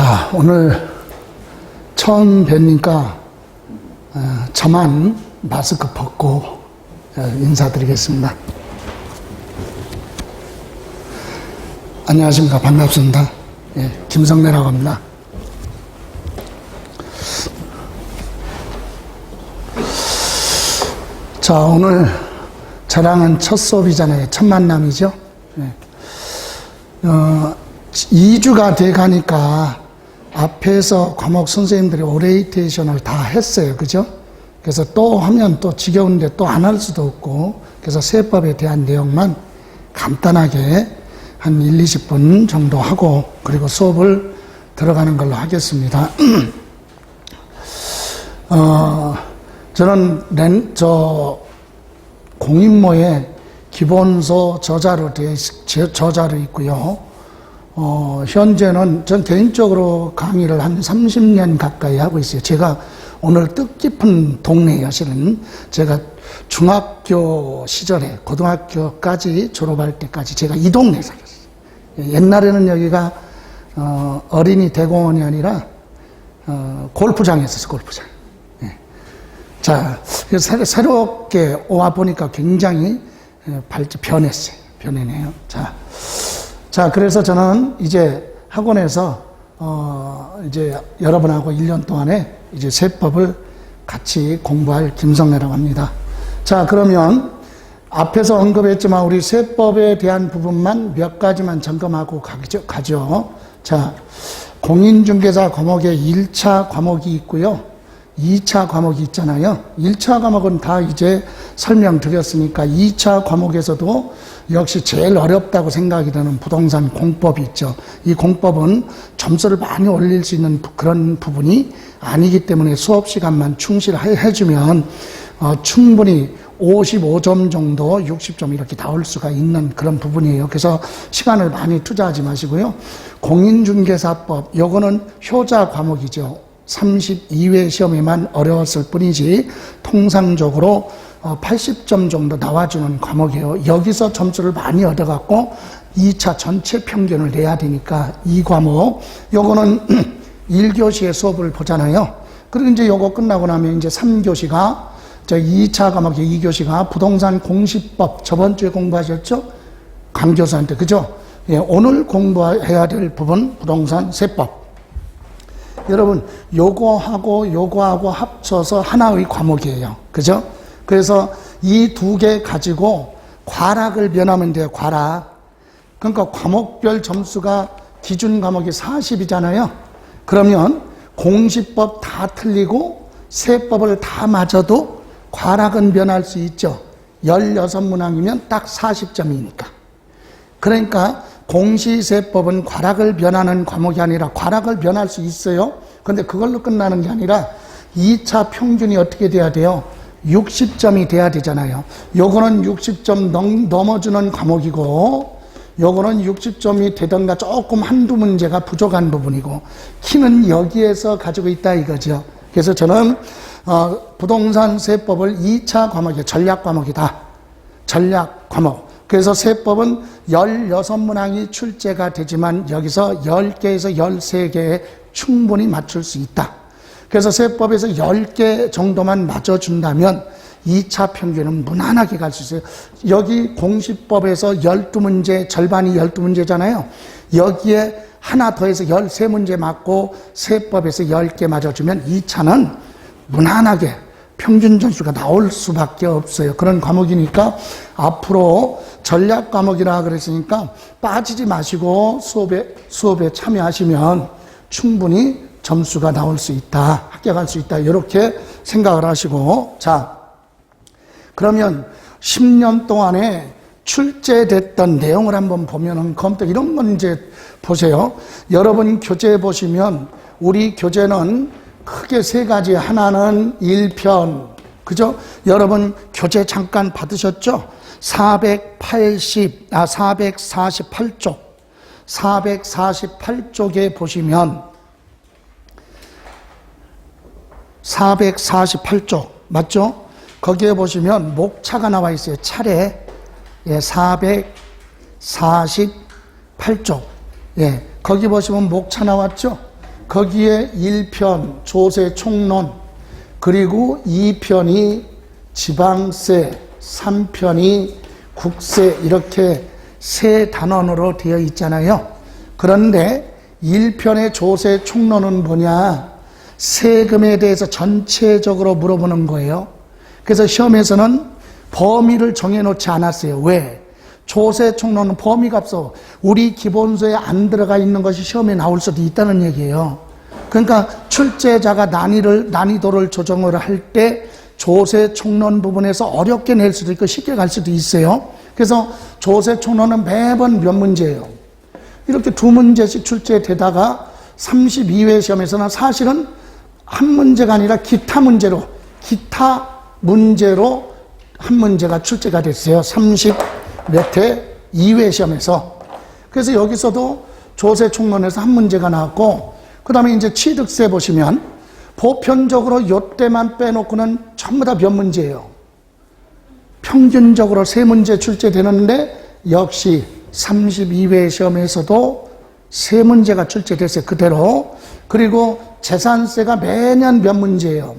자, 오늘 처음 뵈니까 저만 마스크 벗고 인사드리겠습니다. 안녕하십니까. 반갑습니다. 김성래라고 합니다. 자, 오늘 저랑은 첫 수업이잖아요. 첫 만남이죠. 2주가 돼 가니까 앞에서 과목 선생님들이 오리엔테이션을 다 했어요. 그죠? 그래서 또 하면 또 지겨운데 또 안 할 수도 없고, 그래서 세법에 대한 내용만 간단하게 한 1, 20분 정도 하고, 그리고 수업을 들어가는 걸로 하겠습니다. 저는 공인모에 기본서 저자로 있고요. 현재는 전 개인적으로 강의를 한 30년 가까이 하고 있어요. 제가 오늘 뜻깊은 동네예요. 실은 제가 중학교 시절에 고등학교까지 졸업할 때까지 제가 이 동네에 살았어요. 옛날에는 여기가 어린이 대공원이 아니라 골프장이었어요. 골프장. 자, 새롭게 와 보니까 굉장히 변했네요. 자, 그래서 저는 이제 학원에서, 이제 여러분하고 1년 동안에 이제 세법을 같이 공부할 김성래라고 합니다. 자, 그러면 앞에서 언급했지만 우리 세법에 대한 부분만 몇 가지만 점검하고 가죠. 자, 공인중개사 과목에 1차 과목이 있고요. 2차 과목이 있잖아요. 1차 과목은 다 이제 설명드렸으니까 2차 과목에서도 역시 제일 어렵다고 생각이 드는 부동산 공법이 있죠. 이 공법은 점수를 많이 올릴 수 있는 그런 부분이 아니기 때문에 수업 시간만 충실해주면 충분히 55점 정도, 60점 이렇게 나올 수가 있는 그런 부분이에요. 그래서 시간을 많이 투자하지 마시고요. 공인중개사법, 요거는 효자 과목이죠. 32회 시험에만 어려웠을 뿐이지 통상적으로 80점 정도 나와주는 과목이에요. 여기서 점수를 많이 얻어갖고 2차 전체 평균을 내야 되니까 이 과목, 요거는 1교시의 수업을 보잖아요. 그리고 이제 요거 끝나고 나면 이제 3교시가, 2차 과목의 2교시가 부동산 공시법, 저번 주에 공부하셨죠? 강 교수한테, 그죠? 오늘 공부해야 될 부분, 부동산 세법. 여러분, 요거하고 합쳐서 하나의 과목이에요. 그죠? 그래서 이 두 개 가지고 과락을 면하면 돼요. 과락. 그러니까 과목별 점수가 기준 과목이 40이잖아요. 그러면 공시법 다 틀리고 세법을 다 맞아도 과락은 면할 수 있죠. 16문항이면 딱 40점이니까. 그러니까 공시세법은 과락을 변하는 과목이 아니라 과락을 변할 수 있어요. 그런데 그걸로 끝나는 게 아니라 2차 평균이 어떻게 돼야 돼요? 60점이 돼야 되잖아요. 요거는 60점 넘어주는 과목이고, 요거는 60점이 되던가 조금 한두 문제가 부족한 부분이고, 키는 여기에서 가지고 있다 이거죠. 그래서 저는 부동산 세법을 2차 과목이 전략 과목이다. 전략 과목. 그래서 세법은 16문항이 출제가 되지만 여기서 10개에서 13개에 충분히 맞출 수 있다. 그래서 세법에서 10개 정도만 맞춰준다면 2차 평균은 무난하게 갈 수 있어요. 여기 공시법에서 12문제, 절반이 12문제잖아요. 여기에 하나 더해서 13문제 맞고 세법에서 10개 맞아주면 2차는 무난하게 평균 점수가 나올 수밖에 없어요. 그런 과목이니까 앞으로 전략 과목이라 그랬으니까 빠지지 마시고 수업에 참여하시면 충분히 점수가 나올 수 있다. 합격할 수 있다. 이렇게 생각을 하시고, 자, 그러면 10년 동안에 출제됐던 내용을 한번 보면은 컴퓨터 이런 건 이제 보세요. 여러분 교재 보시면 우리 교재는 크게 세 가지. 하나는 1편. 그죠? 여러분 교재 잠깐 받으셨죠? 448쪽. 448쪽에 보시면 448쪽 맞죠? 거기에 보시면 목차가 나와 있어요. 차례. 448쪽. 거기 보시면 목차 나왔죠? 거기에 1편 조세 총론, 그리고 2편이 지방세, 3편이 국세, 이렇게 세 단원으로 되어 있잖아요. 그런데 1편의 조세 총론은 뭐냐? 세금에 대해서 전체적으로 물어보는 거예요. 그래서 시험에서는 범위를 정해놓지 않았어요. 왜? 조세 총론은 범위가 없어. 우리 기본서에 안 들어가 있는 것이 시험에 나올 수도 있다는 얘기예요. 그러니까 출제자가 난이도를 조정을 할 때 조세 총론 부분에서 어렵게 낼 수도 있고 쉽게 갈 수도 있어요. 그래서 조세 총론은 매번 몇 문제예요. 이렇게 두 문제씩 출제되다가 32회 시험에서는 사실은 한 문제가 아니라 기타 문제로 한 문제가 출제가 됐어요. 30몇 회 2회 시험에서. 그래서 여기서도 조세 총론에서 한 문제가 나왔고, 그 다음에 이제 취득세 보시면 보편적으로 요때만 빼놓고는 전부 다 몇 문제예요. 평균적으로 3문제 출제되는데 역시 32회 시험에서도 3문제가 출제됐어요. 그대로. 그리고 재산세가 매년 몇 문제예요.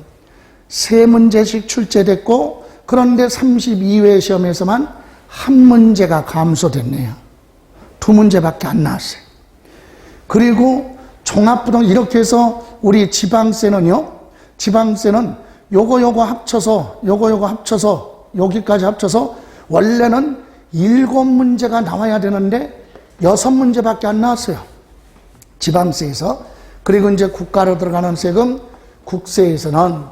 3문제씩 출제됐고, 그런데 32회 시험에서만 한 문제가 감소됐네요. 2문제밖에 안 나왔어요. 그리고 종합부동 이렇게 해서 우리 지방세는요, 지방세는 요거 합쳐서 여기까지 합쳐서 원래는 7문제가 나와야 되는데 6문제밖에 안 나왔어요. 지방세에서. 그리고 이제 국가로 들어가는 세금, 국세에서는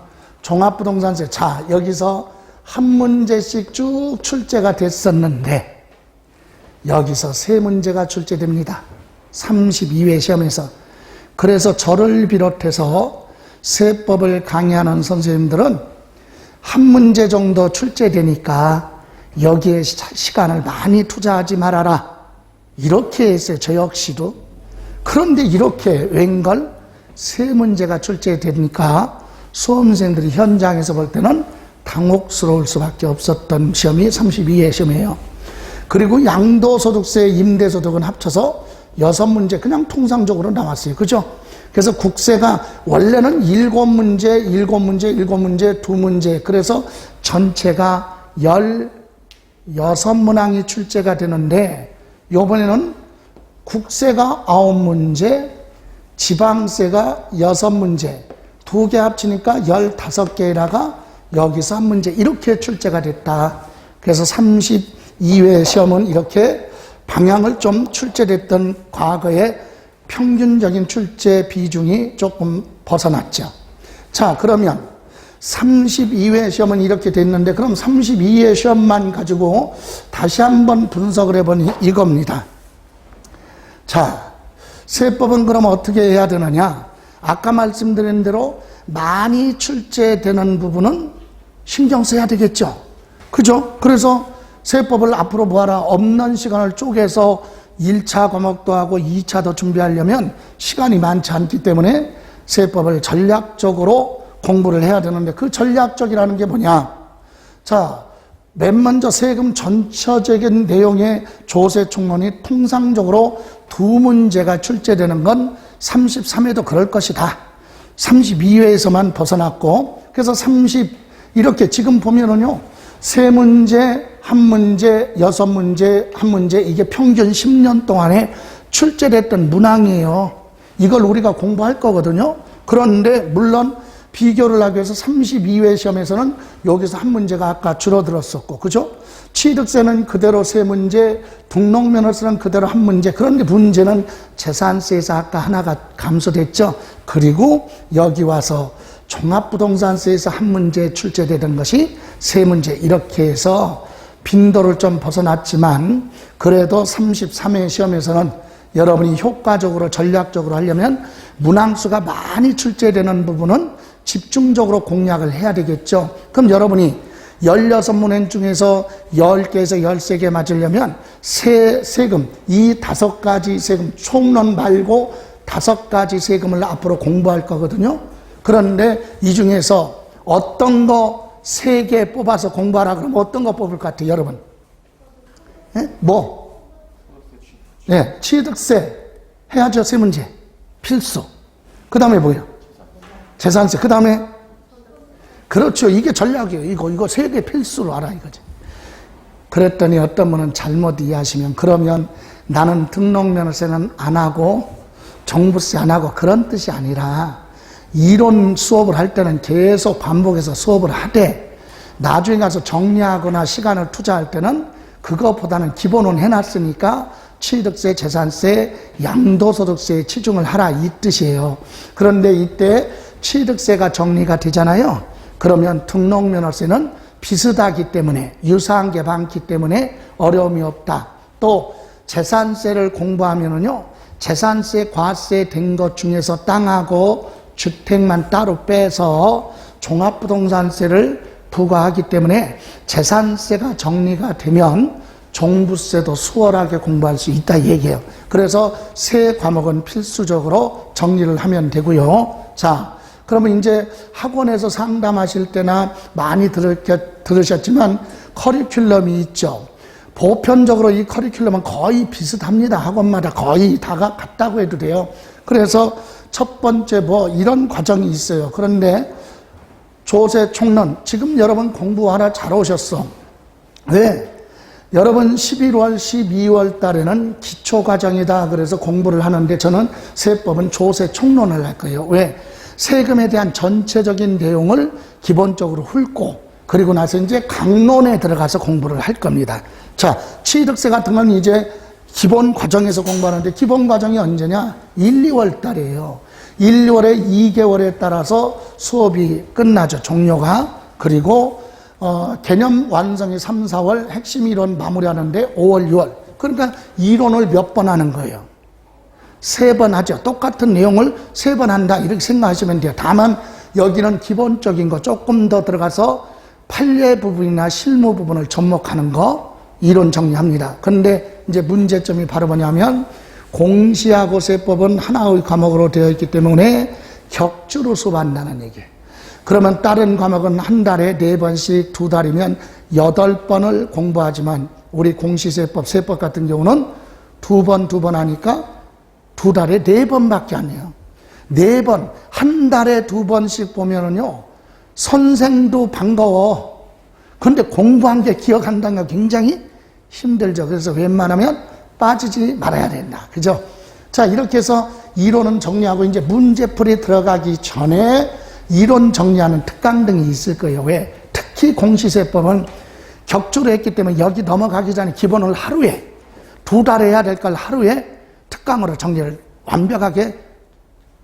종합부동산세. 자, 여기서 한 문제씩 쭉 출제가 됐었는데 여기서 3문제가 출제됩니다. 32회 시험에서. 그래서 저를 비롯해서 세법을 강의하는 선생님들은 한 문제 정도 출제되니까 여기에 시간을 많이 투자하지 말아라. 이렇게 했어요. 저 역시도. 그런데 이렇게 웬걸 3문제가 출제되니까 수험생들이 현장에서 볼 때는 당혹스러울 수밖에 없었던 시험이 32회 시험이에요. 그리고 양도소득세, 임대소득은 합쳐서 6문제 그냥 통상적으로 나왔어요. 그죠? 그래서 국세가 원래는 7문제, 2문제. 그래서 전체가 16문항이 출제가 되는데 요번에는 국세가 9문제, 지방세가 6문제, 2개 합치니까 15개라가 여기서 한 문제 이렇게 출제가 됐다. 그래서 32회 시험은 이렇게 방향을 좀 출제됐던 과거의 평균적인 출제 비중이 조금 벗어났죠. 자, 그러면 32회 시험은 이렇게 됐는데 그럼 32회 시험만 가지고 다시 한번 분석을 해보니 이겁니다. 자, 세법은 그럼 어떻게 해야 되느냐? 아까 말씀드린 대로 많이 출제되는 부분은 신경 써야 되겠죠. 그죠? 그래서 세법을 앞으로 뭐하라? 없는 시간을 쪼개서 1차 과목도 하고 2차도 준비하려면 시간이 많지 않기 때문에 세법을 전략적으로 공부를 해야 되는데 그 전략적이라는 게 뭐냐? 자, 맨 먼저 세금 전체적인 내용의 조세 총론이 통상적으로 2문제가 출제되는 건 33회도 그럴 것이다. 32회에서만 벗어났고, 그래서 이렇게 지금 보면은요, 3문제, 1문제, 6문제, 1문제, 이게 평균 10년 동안에 출제됐던 문항이에요. 이걸 우리가 공부할 거거든요. 그런데 물론 비교를 하기 위해서 32회 시험에서는 여기서 한 문제가 아까 줄어들었었고, 그죠? 취득세는 그대로 3문제, 등록면허세는 그대로 1문제. 그런데 문제는 재산세에서 아까 하나가 감소됐죠. 그리고 여기 와서 종합부동산세에서 1문제 출제되던 것이 3문제. 이렇게 해서 빈도를 좀 벗어났지만 그래도 33회 시험에서는 여러분이 효과적으로 전략적으로 하려면 문항수가 많이 출제되는 부분은 집중적으로 공략을 해야 되겠죠. 그럼 여러분이 16문항 중에서 10개에서 13개 맞으려면 세금, 이 5가지 세금, 총론 말고 5가지 세금을 앞으로 공부할 거거든요. 그런데 이 중에서 어떤 거 3개 뽑아서 공부하라 그러면 어떤 거 뽑을 것 같아요, 여러분? 예? 뭐? 네, 취득세 해야죠, 3문제. 필수. 그 다음에 뭐예요? 재산세. 그 다음에 그렇죠. 이게 전략이에요. 이거 세 개 필수로 알아 이거지. 그랬더니 어떤 분은 잘못 이해하시면 그러면 나는 등록면허세는 안 하고 종부세 안 하고 그런 뜻이 아니라 이론 수업을 할 때는 계속 반복해서 수업을 하되 나중에 가서 정리하거나 시간을 투자할 때는 그것보다는 기본은 해놨으니까 취득세, 재산세, 양도소득세에 치중을 하라 이 뜻이에요. 그런데 이때 취득세가 정리가 되잖아요. 그러면 등록면허세는 비슷하기 때문에 유사한 게 많기 때문에 어려움이 없다. 또 재산세를 공부하면은요, 재산세, 과세 된 것 중에서 땅하고 주택만 따로 빼서 종합부동산세를 부과하기 때문에 재산세가 정리가 되면 종부세도 수월하게 공부할 수 있다 이 얘기예요. 그래서 세 과목은 필수적으로 정리를 하면 되고요. 자, 그러면 이제 학원에서 상담하실 때나 많이 들으셨지만 커리큘럼이 있죠. 보편적으로 이 커리큘럼은 거의 비슷합니다. 학원마다 거의 다가 같다고 해도 돼요. 그래서 첫 번째 뭐 이런 과정이 있어요. 그런데 조세 총론, 지금 여러분 공부하러 잘 오셨어. 왜? 여러분 11월, 12월 달에는 기초과정이다. 그래서 공부를 하는데 저는 세법은 조세 총론을 할 거예요. 왜? 세금에 대한 전체적인 내용을 기본적으로 훑고 그리고 나서 이제 강론에 들어가서 공부를 할 겁니다. 자, 취득세 같은 건 이제 기본 과정에서 공부하는데 기본 과정이 언제냐? 1, 2월 달이에요. 1, 2월에 2개월에 따라서 수업이 끝나죠. 종료가. 그리고 개념 완성이 3, 4월, 핵심 이론 마무리하는데 5월, 6월. 그러니까 이론을 몇 번 하는 거예요. 3번 하죠. 똑같은 내용을 3번 한다. 이렇게 생각하시면 돼요. 다만 여기는 기본적인 거 조금 더 들어가서 판례 부분이나 실무 부분을 접목하는 거 이론 정리합니다. 그런데 이제 문제점이 바로 뭐냐면 공시하고 세법은 하나의 과목으로 되어 있기 때문에 격주로 수업한다는 얘기예요. 그러면 다른 과목은 한 달에 4번씩 2달이면 8번을 공부하지만 우리 공시세법, 세법 같은 경우는 2번 하니까 2달에 4번밖에 안 해요. 4번, 한 달에 2번씩 보면은요, 선생도 반가워. 근데 공부한 게 기억한다는 게 굉장히 힘들죠. 그래서 웬만하면 빠지지 말아야 된다. 그죠? 자, 이렇게 해서 이론은 정리하고 이제 문제풀이 들어가기 전에 이론 정리하는 특강 등이 있을 거예요. 왜? 특히 공시세법은 격주로 했기 때문에 여기 넘어가기 전에 기본을 하루에, 2달 해야 될 걸 하루에 특강으로 정리를 완벽하게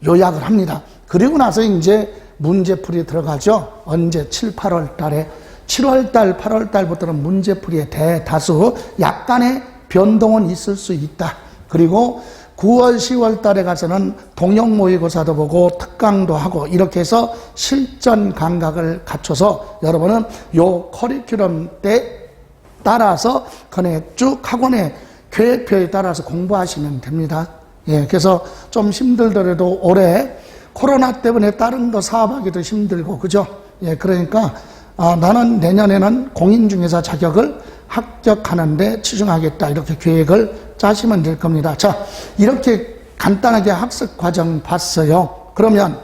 요약을 합니다. 그리고 나서 이제 문제풀이 들어가죠. 언제? 7, 8월 달에. 7월 달, 8월 달부터는 문제풀이에 대다수 약간의 변동은 있을 수 있다. 그리고 9월, 10월 달에 가서는 동영 모의고사도 보고 특강도 하고 이렇게 해서 실전 감각을 갖춰서 여러분은 요 커리큘럼 때 따라서 그냥 쭉 학원의 계획표에 따라서 공부하시면 됩니다. 예, 그래서 좀 힘들더라도 올해 코로나 때문에 다른 거 사업하기도 힘들고, 그죠? 예, 그러니까, 나는 내년에는 공인중개사 자격을 합격하는데 치중하겠다. 이렇게 계획을 짜시면 될 겁니다. 자, 이렇게 간단하게 학습 과정 봤어요. 그러면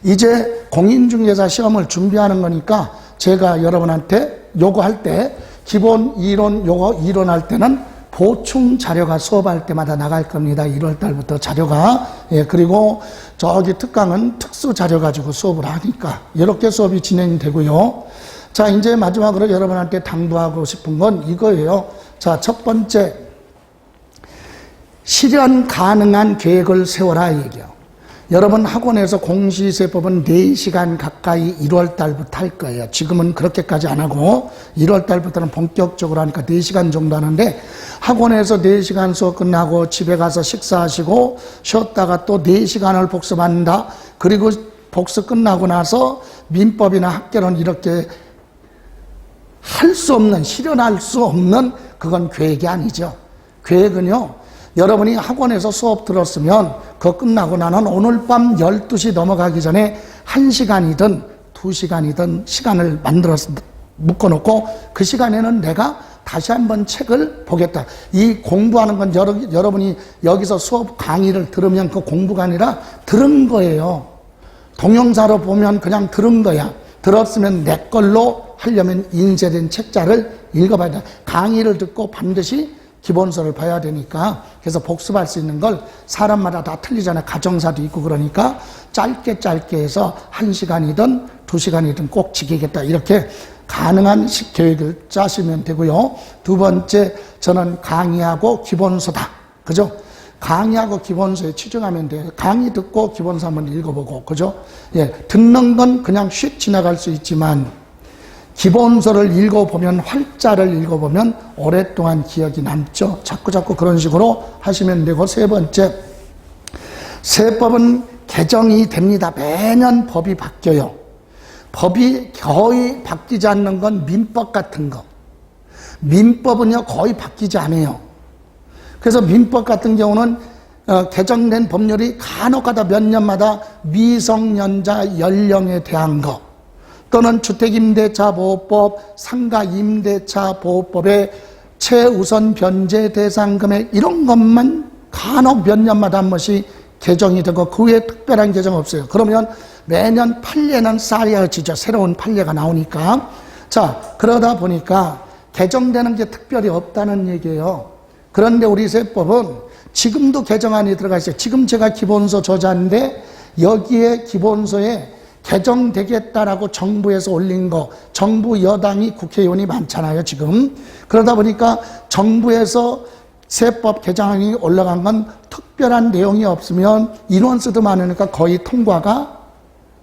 이제 공인중개사 시험을 준비하는 거니까 제가 여러분한테 요거 할 때 기본 이론, 요거 이론할 때는 보충 자료가 수업할 때마다 나갈 겁니다. 1월 달부터 자료가. 예, 그리고 저기 특강은 특수 자료 가지고 수업을 하니까 이렇게 수업이 진행이 되고요. 자, 이제 마지막으로 여러분한테 당부하고 싶은 건 이거예요. 자, 첫 번째, 실현 가능한 계획을 세워라 이 얘기예요. 여러분 학원에서 공시세법은 4시간 가까이 1월 달부터 할 거예요. 지금은 그렇게까지 안 하고 1월 달부터는 본격적으로 하니까 4시간 정도 하는데 학원에서 4시간 수업 끝나고 집에 가서 식사하시고 쉬었다가 또 4시간을 복습한다. 그리고 복습 끝나고 나서 민법이나 학계론 이렇게 할 수 없는, 실현할 수 없는 그건 계획이 아니죠. 계획은요, 여러분이 학원에서 수업 들었으면 그거 끝나고 나는 오늘 밤 12시 넘어가기 전에 1시간이든 2시간이든 시간을 만들어서 묶어놓고 그 시간에는 내가 다시 한번 책을 보겠다. 이 공부하는 건 여러분이 여기서 수업 강의를 들으면 그 공부가 아니라 들은 거예요. 동영사로 보면 그냥 들은 거야. 들었으면 내 걸로 하려면 인쇄된 책자를 읽어봐야 돼. 강의를 듣고 반드시 기본서를 봐야 되니까. 그래서 복습할 수 있는 걸 사람마다 다 틀리잖아요. 가정사도 있고. 그러니까 짧게 해서 1시간이든 2시간이든 꼭 지키겠다. 이렇게 가능한 식교육을 짜시면 되고요. 두 번째, 저는 강의하고 기본서다. 그죠? 강의하고 기본서에 치중하면 돼요. 강의 듣고 기본서 한번 읽어보고. 그죠? 예, 듣는 건 그냥 휙 지나갈 수 있지만 기본서를 읽어보면, 활자를 읽어보면 오랫동안 기억이 남죠. 자꾸 그런 식으로 하시면 되고. 세 번째, 세법은 개정이 됩니다. 매년 법이 바뀌어요. 법이 거의 바뀌지 않는 건 민법 같은 거. 민법은요, 거의 바뀌지 않아요. 그래서 민법 같은 경우는 개정된 법률이 간혹가다 몇 년마다 미성년자 연령에 대한 거, 또는 주택임대차보호법, 상가임대차보호법의 최우선 변제 대상 금액, 이런 것만 간혹 몇 년마다 한 번씩 개정이 되고 그 외에 특별한 개정 없어요. 그러면 매년 판례는 쌓여지죠. 새로운 판례가 나오니까. 자, 그러다 보니까 개정되는 게 특별히 없다는 얘기예요. 그런데 우리 세법은 지금도 개정안이 들어가 있어요. 지금 제가 기본서 저자인데 여기에 기본서에 개정되겠다라고 정부에서 올린 거, 정부 여당이 국회의원이 많잖아요, 지금. 그러다 보니까 정부에서 세법 개정안이 올라간 건 특별한 내용이 없으면 인원수도 많으니까 거의 통과가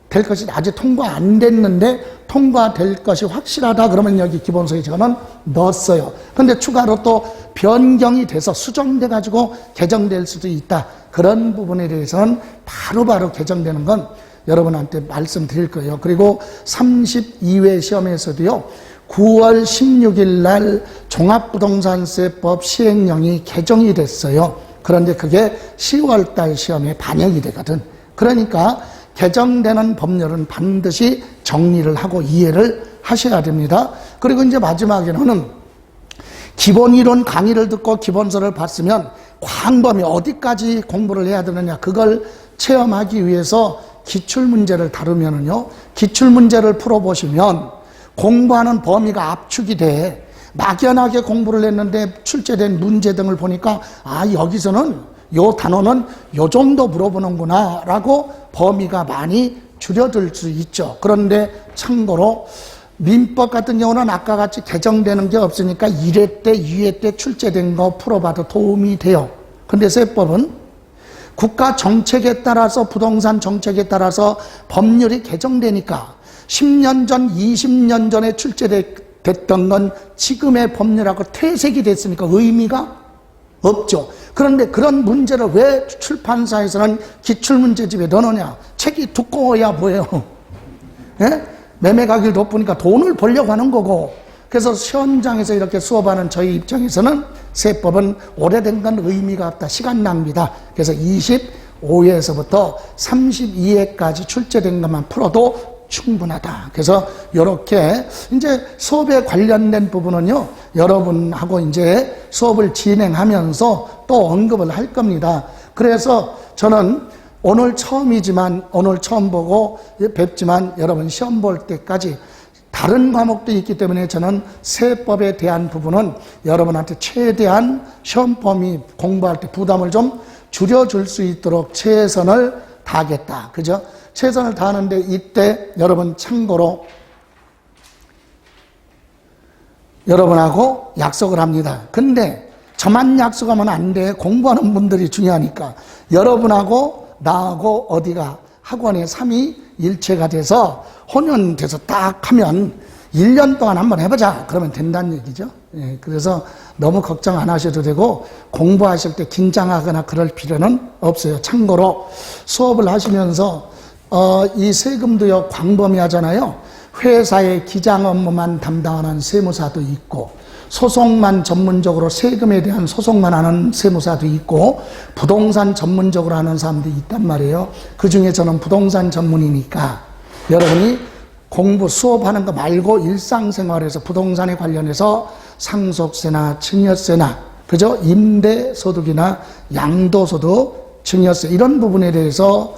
될 것이, 아직 통과 안 됐는데 통과될 것이 확실하다 그러면 여기 기본서에 저는 넣었어요. 근데 추가로 또 변경이 돼서 수정돼 가지고 개정될 수도 있다. 그런 부분에 대해서는 바로바로 개정되는 건 여러분한테 말씀드릴 거예요. 그리고 32회 시험에서도요, 9월 16일 날 종합부동산세법 시행령이 개정이 됐어요. 그런데 그게 10월 달 시험에 반영이 되거든. 그러니까 개정되는 법률은 반드시 정리를 하고 이해를 하셔야 됩니다. 그리고 이제 마지막에는 기본이론 강의를 듣고 기본서를 봤으면 광범위 어디까지 공부를 해야 되느냐, 그걸 체험하기 위해서 기출문제를 다루면은요, 기출문제를 풀어보시면 공부하는 범위가 압축이 돼. 막연하게 공부를 했는데 출제된 문제 등을 보니까 여기서는 요 단어는 요 정도 물어보는구나 라고 범위가 많이 줄여들 수 있죠. 그런데 참고로 민법 같은 경우는 아까 같이 개정되는 게 없으니까 1회 때 2회 때 출제된 거 풀어봐도 도움이 돼요. 근데 세법은 국가 정책에 따라서, 부동산 정책에 따라서 법률이 개정되니까 10년 전, 20년 전에 출제됐던 건 지금의 법률하고 퇴색이 됐으니까 의미가 없죠. 그런데 그런 문제를 왜 출판사에서는 기출문제집에 넣느냐? 책이 두꺼워야 뭐예요? 예? 매매 가격이 높으니까 돈을 벌려고 하는 거고. 그래서 현장에서 이렇게 수업하는 저희 입장에서는 세법은 오래된 건 의미가 없다. 시간 낭비다. 그래서 25회에서부터 32회까지 출제된 것만 풀어도 충분하다. 그래서 이렇게 이제 수업에 관련된 부분은요, 여러분하고 이제 수업을 진행하면서 또 언급을 할 겁니다. 그래서 저는 오늘 처음이지만, 오늘 처음 보고 뵙지만 여러분 시험 볼 때까지 다른 과목도 있기 때문에 저는 세법에 대한 부분은 여러분한테 최대한 시험 범위 공부할 때 부담을 좀 줄여줄 수 있도록 최선을 다하겠다. 그죠? 최선을 다하는데 이때 여러분 참고로 여러분하고 약속을 합니다. 근데 저만 약속하면 안 돼. 공부하는 분들이 중요하니까. 여러분하고 나하고 어디가 학원에 삼위일체가 돼서 혼연돼서 딱 하면 1년 동안 한번 해보자. 그러면 된다는 얘기죠. 예, 그래서 너무 걱정 안 하셔도 되고 공부하실 때 긴장하거나 그럴 필요는 없어요. 참고로 수업을 하시면서 이 세금도요, 광범위하잖아요. 회사의 기장 업무만 담당하는 세무사도 있고, 소송만 전문적으로 세금에 대한 소송만 하는 세무사도 있고, 부동산 전문적으로 하는 사람도 있단 말이에요. 그 중에 저는 부동산 전문이니까 여러분이 공부 수업하는 거 말고 일상생활에서 부동산에 관련해서 상속세나 증여세나 그죠? 임대소득이나 양도소득, 증여세 이런 부분에 대해서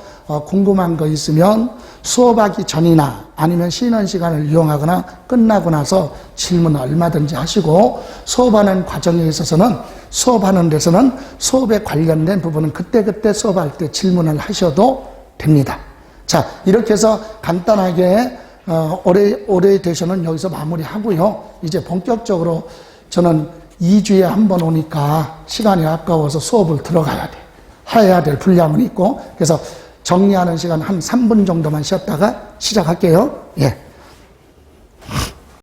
궁금한 거 있으면 수업하기 전이나 아니면 쉬는 시간을 이용하거나 끝나고 나서 질문 얼마든지 하시고 수업하는 과정에 있어서는 수업하는 데서는 수업에 관련된 부분은 그때그때 수업할 때 질문을 하셔도 됩니다. 자, 이렇게 해서 간단하게 오리엔테이션은 여기서 마무리하고요. 이제 본격적으로 저는 2주에 한 번 오니까 시간이 아까워서 수업을 들어가야 돼. 해야 될 분량은 있고 그래서 정리하는 시간 한 3분 정도만 쉬었다가 시작할게요. 예.